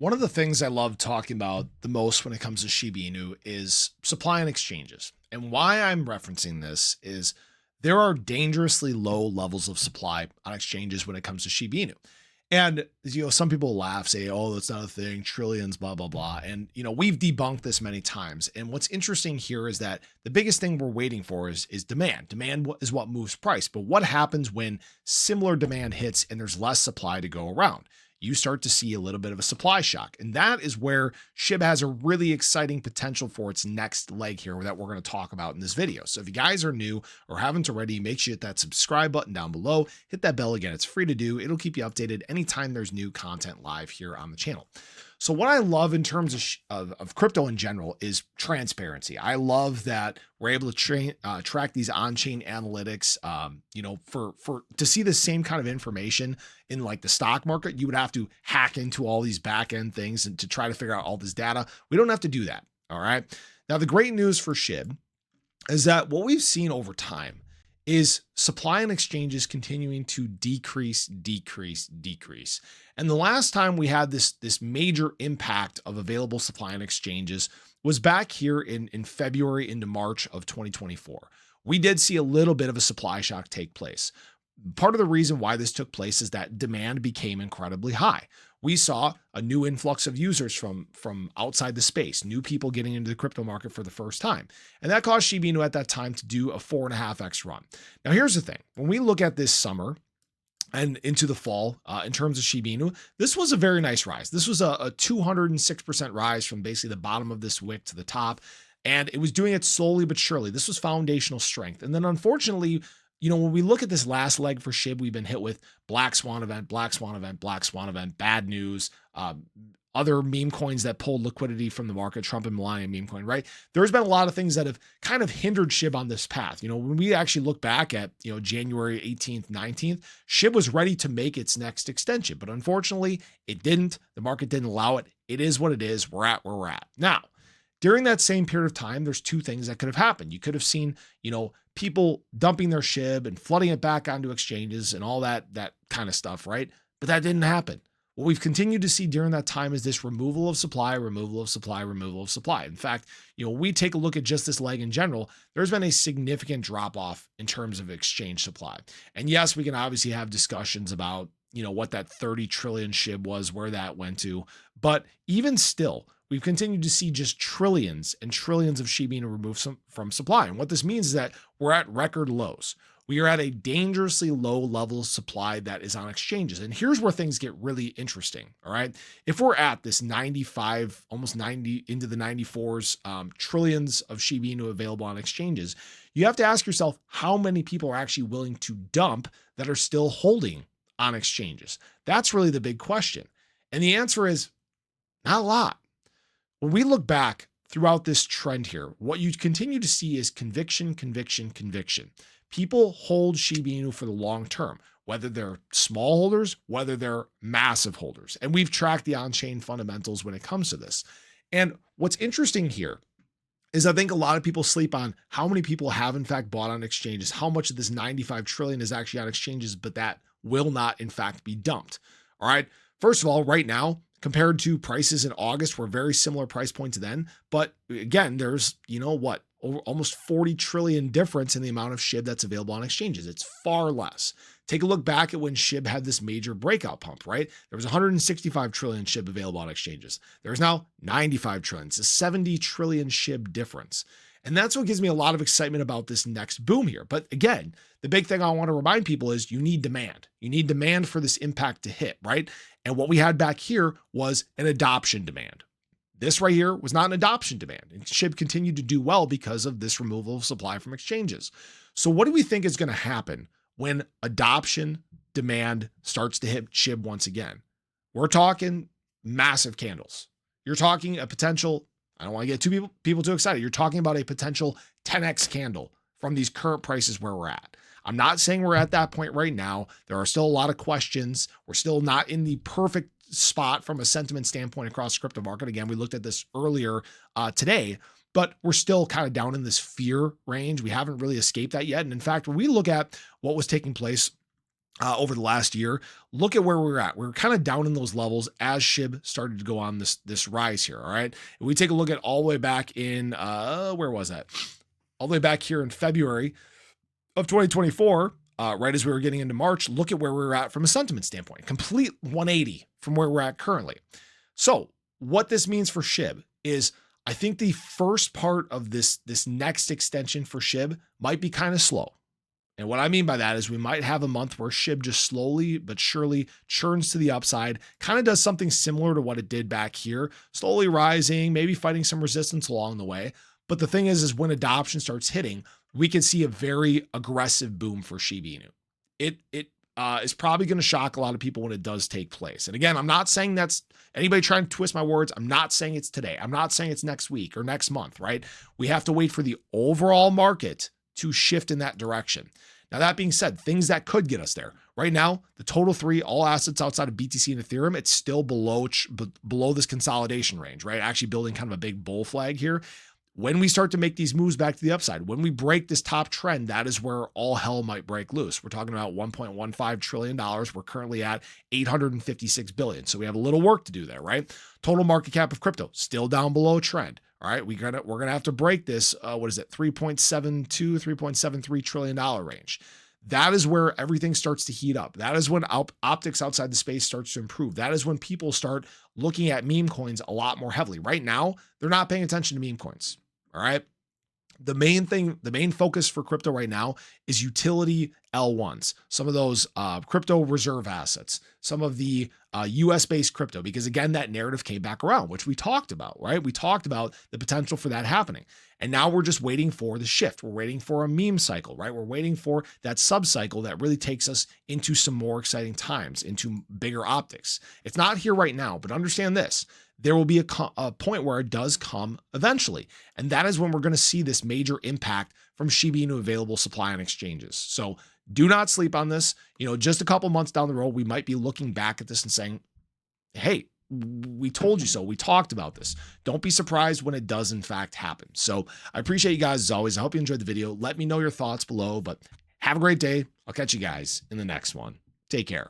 One of the things I love talking about the most when it comes to Shiba Inu is supply and exchanges. And why I'm referencing this is there are dangerously low levels of supply on exchanges when it comes to Shiba Inu. And some people laugh, say, "Oh, that's not a thing, trillions, blah blah blah." And we've debunked this many times. And what's interesting here is that the biggest thing we're waiting for is demand. Demand is what moves price. But what happens when similar demand hits and there's less supply to go around? You start to see a little bit of a supply shock. And that is where SHIB has a really exciting potential for its next leg here that we're going to talk about in this video. So if you guys are new or haven't already, make sure you hit that subscribe button down below, hit that bell again. It's free to do. It'll keep you updated anytime there's new content live here on the channel. So what I love in terms of crypto in general is transparency. I love that we're able to track these on-chain analytics. To see the same kind of information in like the stock market, you would have to hack into all these back-end things and to try to figure out all this data. We don't have to do that. All right. Now, the great news for SHIB is that what we've seen over time is supply and exchanges continuing to decrease. And the last time we had this major impact of available supply and exchanges was back here in February into March of 2024. We did see a little bit of a supply shock take place. Part of the reason why this took place is that demand became incredibly high. We saw a new influx of users from outside the space, new people getting into the crypto market for the first time. And that caused Shiba Inu at that time to do a 4.5x run. Now, here's the thing. When we look at this summer and into the fall, in terms of Shiba Inu, this was a very nice rise. This was a 206% rise from basically the bottom of this wick to the top. And it was doing it slowly but surely. This was foundational strength. And then unfortunately, when we look at this last leg for SHIB, we've been hit with black swan event, bad news, other meme coins that pulled liquidity from the market, Trump and Melania meme coin, right? There's been a lot of things that have kind of hindered SHIB on this path. When we actually look back at, January 18th, 19th, SHIB was ready to make its next extension, but unfortunately it didn't. The market didn't allow it. It is what it is. We're at where we're at. Now, during that same period of time, there's two things that could have happened. You could have seen, people dumping their SHIB and flooding it back onto exchanges and all that kind of stuff, right? But that didn't happen. What we've continued to see during that time is this removal of supply. In fact, we take a look at just this leg in general, there's been a significant drop off in terms of exchange supply. And yes, we can obviously have discussions about, what that 30 trillion SHIB was, where that went to. But even still, we've continued to see just trillions and trillions of Shiba Inu removed from supply. And what this means is that we're at record lows. We are at a dangerously low level of supply that is on exchanges. And here's where things get really interesting. All right. If we're at this 95, almost 90 into the 94s, trillions of Shiba Inu available on exchanges, you have to ask yourself how many people are actually willing to dump that are still holding on exchanges. That's really the big question. And the answer is not a lot. When we look back throughout this trend here, what you continue to see is conviction. People hold Shiba Inu for the long term, whether they're small holders, whether they're massive holders. And we've tracked the on-chain fundamentals when it comes to this. And what's interesting here is I think a lot of people sleep on how many people have in fact bought on exchanges, how much of this 95 trillion is actually on exchanges, but that will not in fact be dumped. All right. First of all, right now, compared to prices in August, we're very similar price points then. But again, there's, almost 40 trillion difference in the amount of SHIB that's available on exchanges. It's far less. Take a look back at when SHIB had this major breakout pump, right? There was 165 trillion SHIB available on exchanges. There's now 95 trillion. It's a 70 trillion SHIB difference. And that's what gives me a lot of excitement about this next boom here. But again, the big thing I want to remind people is you need demand. You need demand for this impact to hit, right? And what we had back here was an adoption demand. This right here was not an adoption demand. And SHIB continued to do well because of this removal of supply from exchanges. So what do we think is going to happen when adoption demand starts to hit SHIB once again? We're talking massive candles. You're talking a potential, I don't want to get people too excited. You're talking about a potential 10x candle from these current prices where we're at. I'm not saying we're at that point right now. There are still a lot of questions. We're still not in the perfect spot from a sentiment standpoint across the crypto market. Again, we looked at this earlier today, but we're still kind of down in this fear range. We haven't really escaped that yet. And in fact, when we look at what was taking place over the last year. Look at where we're at. We're kind of down in those levels as SHIB started to go on this rise here. All right. If we take a look at all the way back in where was that? All the way back here in February of 2024, right as we were getting into March, look at where we were at from a sentiment standpoint. Complete 180 from where we're at currently. So what this means for SHIB is I think the first part of this next extension for SHIB might be kind of slow. And what I mean by that is we might have a month where SHIB just slowly but surely churns to the upside, kind of does something similar to what it did back here, slowly rising, maybe fighting some resistance along the way. But the thing is when adoption starts hitting, we could see a very aggressive boom for Shiba Inu. It is probably going to shock a lot of people when it does take place. And again, I'm not saying that's anybody trying to twist my words. I'm not saying it's today. I'm not saying it's next week or next month, right? We have to wait for the overall market to shift in that direction. Now, that being said, things that could get us there. Right now, the total three, all assets outside of BTC and Ethereum, it's still below this consolidation range, right? Actually building kind of a big bull flag here. When we start to make these moves back to the upside, when we break this top trend, that is where all hell might break loose. We're talking about $1.15 trillion. We're currently at 856 billion. So we have a little work to do there, right? Total market cap of crypto still down below trend. All right, we're gonna have to break this. What is it? $3.73 trillion range. That is where everything starts to heat up. That is when optics outside the space starts to improve. That is when people start looking at meme coins a lot more heavily. Right now, they're not paying attention to meme coins. All right. The main focus for crypto right now is utility L1s, some of those crypto reserve assets, some of the US-based crypto, because again, that narrative came back around, which we talked about, right? We talked about the potential for that happening. And now we're just waiting for the shift. We're waiting for a meme cycle, right? We're waiting for that sub-cycle that really takes us into some more exciting times, into bigger optics. It's not here right now, but understand this. There will be a point where it does come eventually. And that is when we're going to see this major impact from Shiba Inu available supply on exchanges. So do not sleep on this. Just a couple months down the road, we might be looking back at this and saying, hey, we told you so. We talked about this. Don't be surprised when it does in fact happen. So I appreciate you guys as always. I hope you enjoyed the video. Let me know your thoughts below, but have a great day. I'll catch you guys in the next one. Take care.